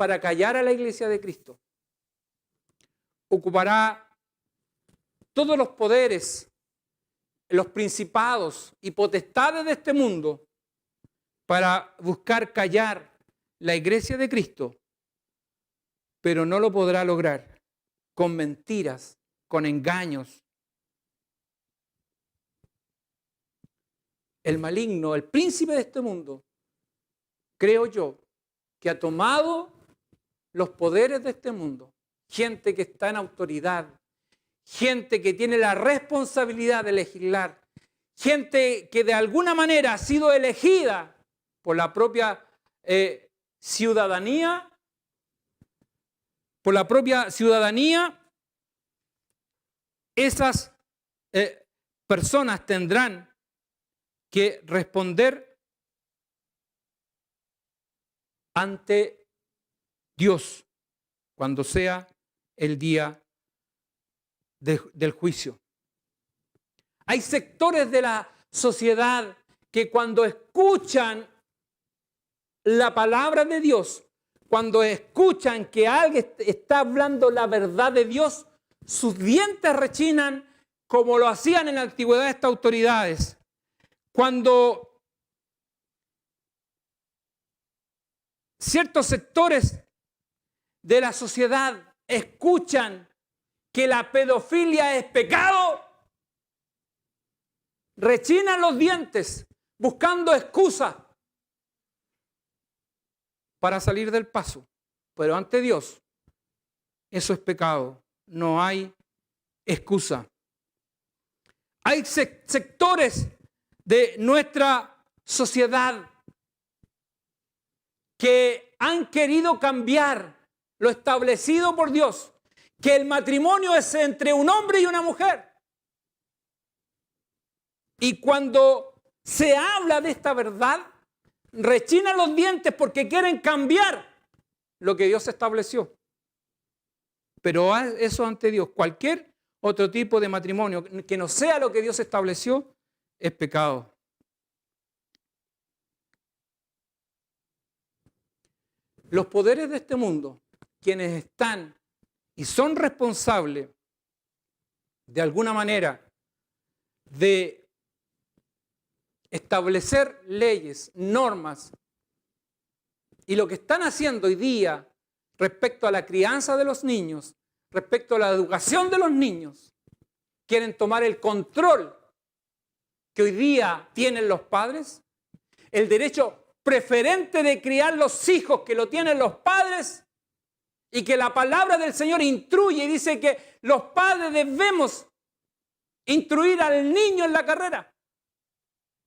para callar a la iglesia de Cristo. Ocupará todos los poderes, los principados y potestades de este mundo para buscar callar la iglesia de Cristo, pero no lo podrá lograr con mentiras, con engaños. El maligno, el príncipe de este mundo, creo yo, que ha tomado los poderes de este mundo, gente que está en autoridad, gente que tiene la responsabilidad de legislar, gente que de alguna manera ha sido elegida por la propia ciudadanía, esas personas tendrán que responder ante Dios cuando sea el día del juicio. Hay sectores de la sociedad que cuando escuchan la palabra de Dios, cuando escuchan que alguien está hablando la verdad de Dios, sus dientes rechinan como lo hacían en la antigüedad estas autoridades. Cuando ciertos sectores de la sociedad escuchan que la pedofilia es pecado, rechinan los dientes buscando excusas para salir del paso. Pero ante Dios, eso es pecado. No hay excusa. Hay sectores de nuestra sociedad que han querido cambiar lo establecido por Dios, que el matrimonio es entre un hombre y una mujer. Y cuando se habla de esta verdad, rechinan los dientes porque quieren cambiar lo que Dios estableció. Pero eso ante Dios, cualquier otro tipo de matrimonio que no sea lo que Dios estableció, es pecado. Los poderes de este mundo, quienes están y son responsables de alguna manera de establecer leyes, normas, y lo que están haciendo hoy día respecto a la crianza de los niños, respecto a la educación de los niños, quieren tomar el control que hoy día tienen los padres, el derecho preferente de criar los hijos que lo tienen los padres, y que la palabra del Señor instruye y dice que los padres debemos instruir al niño en la carrera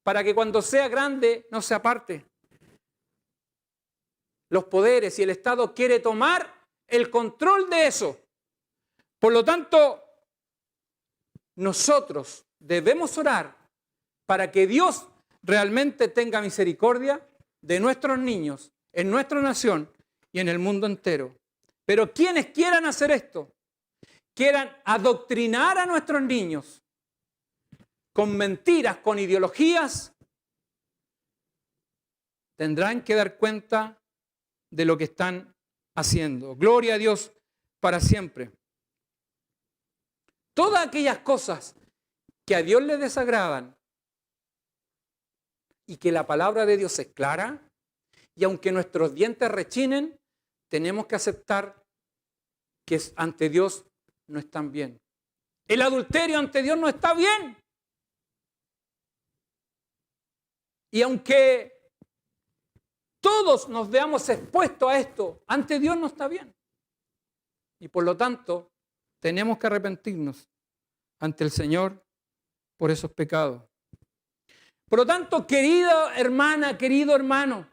para que cuando sea grande no se aparte. Los poderes y el Estado quiere tomar el control de eso. Por lo tanto, nosotros debemos orar para que Dios realmente tenga misericordia de nuestros niños, en nuestra nación y en el mundo entero. Pero quienes quieran hacer esto, quieran adoctrinar a nuestros niños con mentiras, con ideologías, tendrán que dar cuenta de lo que están haciendo. Gloria a Dios para siempre. Todas aquellas cosas que a Dios le desagradan y que la palabra de Dios es clara, y aunque nuestros dientes rechinen, tenemos que aceptar que ante Dios no están bien. El adulterio ante Dios no está bien. Y aunque todos nos veamos expuestos a esto, ante Dios no está bien. Y por lo tanto, tenemos que arrepentirnos ante el Señor por esos pecados. Por lo tanto, querida hermana, querido hermano,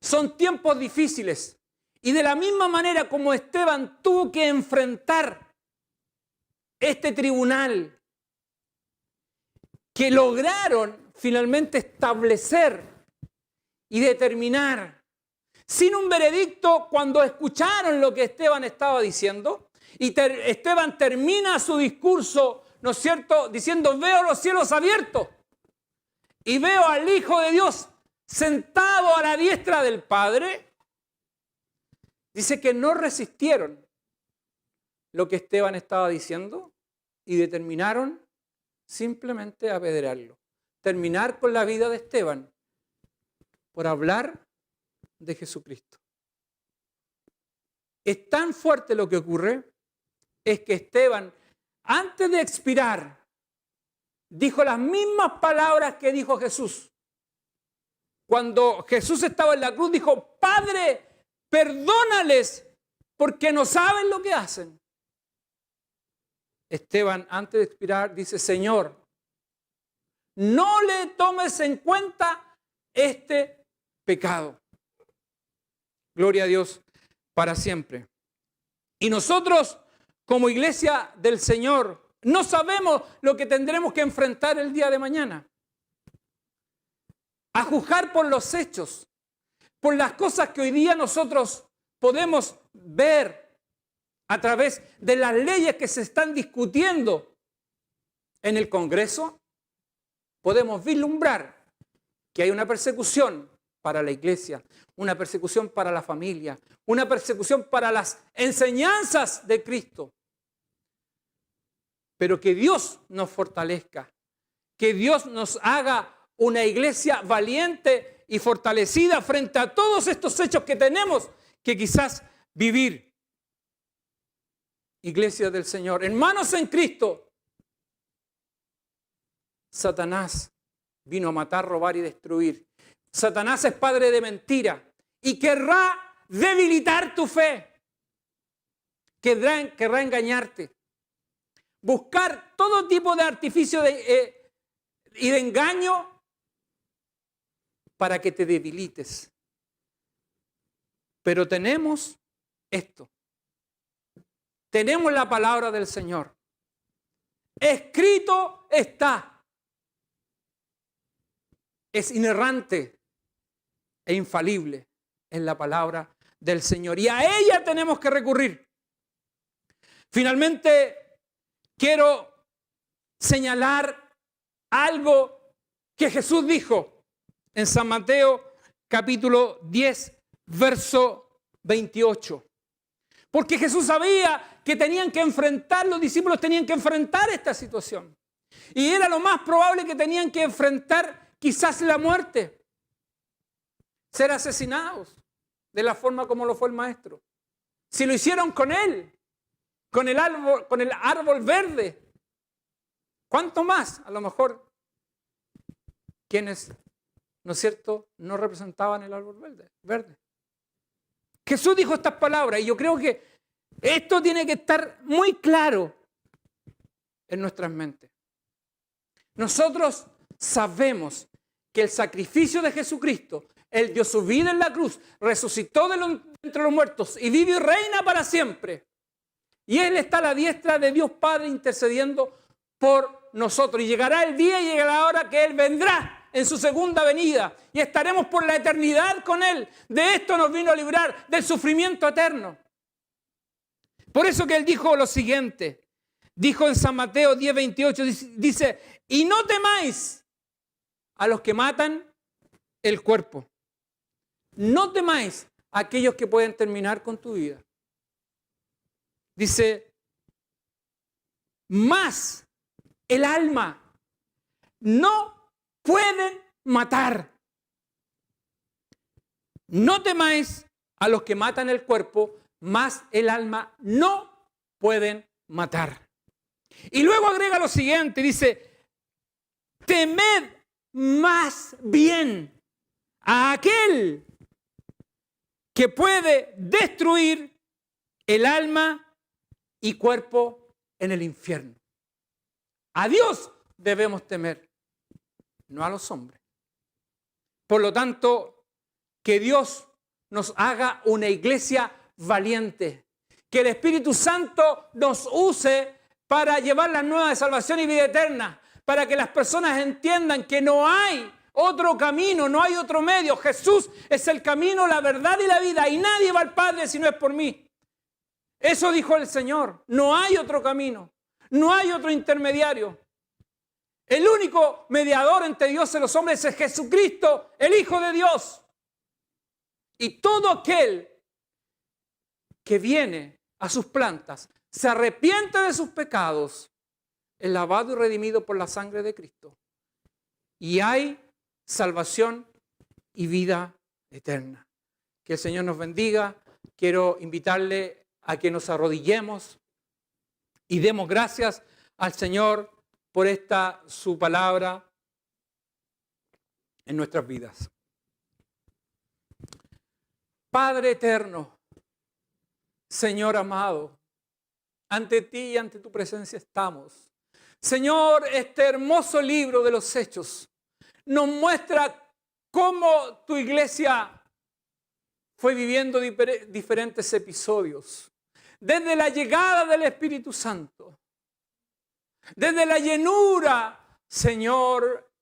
son tiempos difíciles. Y de la misma manera como Esteban tuvo que enfrentar este tribunal, que lograron finalmente establecer y determinar, sin un veredicto, cuando escucharon lo que Esteban estaba diciendo, y Esteban termina su discurso, ¿no es cierto?, diciendo: veo los cielos abiertos y veo al Hijo de Dios sentado a la diestra del Padre. Dice que no resistieron lo que Esteban estaba diciendo y determinaron simplemente apedrearlo. Terminar con la vida de Esteban por hablar de Jesucristo. Es tan fuerte lo que ocurre, es que Esteban, antes de expirar, dijo las mismas palabras que dijo Jesús. Cuando Jesús estaba en la cruz, dijo: Padre, perdónales porque no saben lo que hacen. Esteban, antes de expirar, dice: Señor, no le tomes en cuenta este pecado. Gloria a Dios para siempre. Y nosotros, como iglesia del Señor, no sabemos lo que tendremos que enfrentar el día de mañana. A juzgar por los hechos, por las cosas que hoy día nosotros podemos ver a través de las leyes que se están discutiendo en el Congreso, podemos vislumbrar que hay una persecución para la iglesia, una persecución para la familia, una persecución para las enseñanzas de Cristo. Pero que Dios nos fortalezca, que Dios nos haga una iglesia valiente y fortalecida frente a todos estos hechos que tenemos que quizás vivir. Iglesia del Señor, hermanos en Cristo, Satanás vino a matar, robar y destruir. Satanás es padre de mentira y querrá debilitar tu fe. Querrá engañarte. Buscar todo tipo de artificio y de engaño para que te debilites. Pero tenemos esto. Tenemos la palabra del Señor. Escrito está. Es inerrante e infalible en la palabra del Señor. Y a ella tenemos que recurrir. Finalmente, quiero señalar algo que Jesús dijo en San Mateo capítulo 10, verso 28. Porque Jesús sabía que tenían que enfrentar, los discípulos tenían que enfrentar esta situación. Y era lo más probable que tenían que enfrentar quizás la muerte. Ser asesinados de la forma como lo fue el maestro. Si lo hicieron con él, con el árbol verde, ¿cuánto más? A lo mejor quienes, ¿no es cierto?, no representaban el árbol verde. Jesús dijo estas palabras y yo creo que esto tiene que estar muy claro en nuestras mentes. Nosotros sabemos que el sacrificio de Jesucristo, Él dio su vida en la cruz, resucitó entre los muertos y vive y reina para siempre. Y Él está a la diestra de Dios Padre intercediendo por nosotros. Y llegará el día y llegará la hora que Él vendrá en su segunda venida y estaremos por la eternidad con Él. De esto nos vino a librar, del sufrimiento eterno. Por eso que Él dijo lo siguiente, dijo en San Mateo 10, 28, dice: y no temáis a los que matan el cuerpo. No temáis a aquellos que pueden terminar con tu vida. Dice, más el alma no pueden matar. No temáis a los que matan el cuerpo, más el alma no pueden matar. Y luego agrega lo siguiente, dice, temed más bien a aquel que puede destruir el alma y cuerpo en el infierno. A Dios debemos temer, no a los hombres. Por lo tanto, que Dios nos haga una iglesia valiente, que el Espíritu Santo nos use para llevar las nuevas de salvación y vida eterna, para que las personas entiendan que no hay otro camino, no hay otro medio. Jesús es el camino, la verdad y la vida, y nadie va al Padre si no es por mí. Eso dijo el Señor. No hay otro camino, no hay otro intermediario. El único mediador entre Dios y los hombres es Jesucristo, el Hijo de Dios. Y todo aquel que viene a sus plantas, se arrepiente de sus pecados, es lavado y redimido por la sangre de Cristo. Y hay salvación y vida eterna. Que el Señor nos bendiga. Quiero invitarle a que nos arrodillemos y demos gracias al Señor por esta su palabra en nuestras vidas. Padre eterno, Señor amado, ante ti y ante tu presencia estamos. Señor, este hermoso libro de los Hechos nos muestra cómo tu iglesia fue viviendo diferentes episodios. Desde la llegada del Espíritu Santo, desde la llenura, Señor,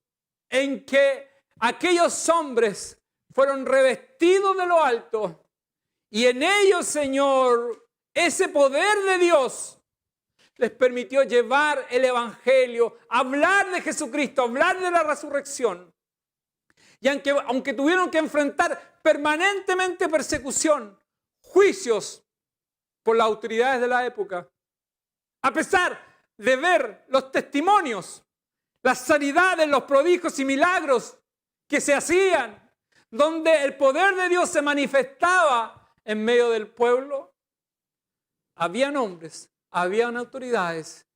en que aquellos hombres fueron revestidos de lo alto y en ellos, Señor, ese poder de Dios les permitió llevar el Evangelio, hablar de Jesucristo, hablar de la resurrección. Y aunque tuvieron que enfrentar permanentemente persecución, juicios por las autoridades de la época, a pesar de ver los testimonios, las sanidades, los prodigios y milagros que se hacían, donde el poder de Dios se manifestaba en medio del pueblo, habían hombres, habían autoridades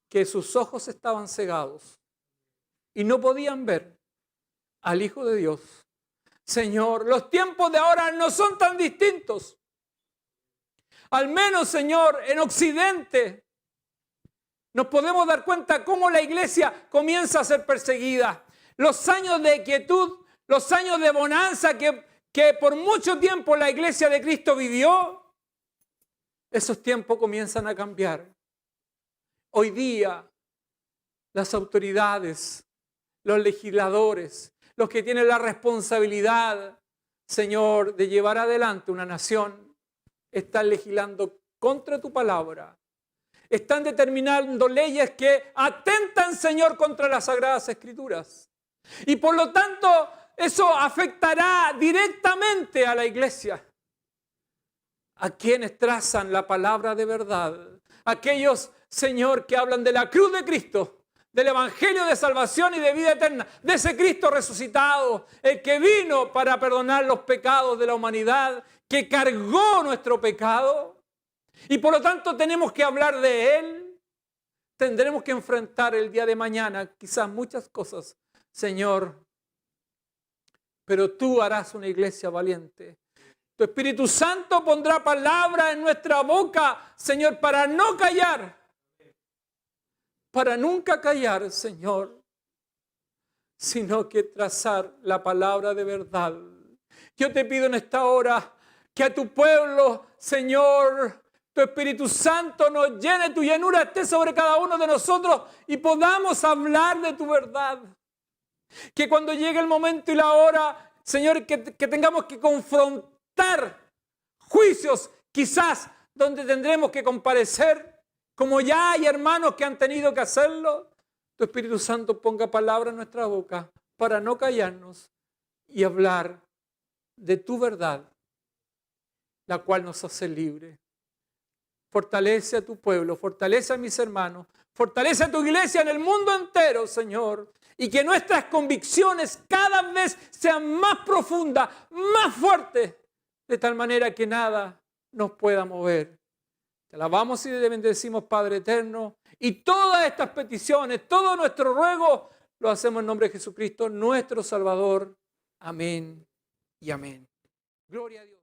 que sus ojos estaban cegados y no podían ver al Hijo de Dios. Señor, los tiempos de ahora no son tan distintos. Al menos, Señor, en Occidente nos podemos dar cuenta cómo la iglesia comienza a ser perseguida. Los años de quietud, los años de bonanza que por mucho tiempo la iglesia de Cristo vivió, esos tiempos comienzan a cambiar. Hoy día, las autoridades, los legisladores, los que tienen la responsabilidad, Señor, de llevar adelante una nación, están legislando contra tu palabra. Están determinando leyes que atentan, Señor, contra las Sagradas Escrituras. Y por lo tanto, eso afectará directamente a la iglesia. A quienes trazan la palabra de verdad. Aquellos, Señor, que hablan de la cruz de Cristo, del evangelio de salvación y de vida eterna, de ese Cristo resucitado, el que vino para perdonar los pecados de la humanidad, que cargó nuestro pecado, y por lo tanto tenemos que hablar de Él. Tendremos que enfrentar el día de mañana quizás muchas cosas, Señor, pero tú harás una iglesia valiente. Tu Espíritu Santo pondrá palabra en nuestra boca, Señor, para no callar. Para nunca callar, Señor, sino que trazar la palabra de verdad. Yo te pido en esta hora que a tu pueblo, Señor, tu Espíritu Santo nos llene, tu llenura esté sobre cada uno de nosotros y podamos hablar de tu verdad. Que cuando llegue el momento y la hora, Señor, que tengamos que confrontar juicios, quizás donde tendremos que comparecer, como ya hay hermanos que han tenido que hacerlo, tu Espíritu Santo ponga palabra en nuestra boca para no callarnos y hablar de tu verdad, la cual nos hace libre. Fortalece a tu pueblo, fortalece a mis hermanos, fortalece a tu iglesia en el mundo entero, Señor, y que nuestras convicciones cada vez sean más profundas, más fuertes, de tal manera que nada nos pueda mover. Te alabamos y te bendecimos, Padre eterno, y todas estas peticiones, todo nuestro ruego, lo hacemos en nombre de Jesucristo, nuestro Salvador. Amén y amén. Gloria a Dios.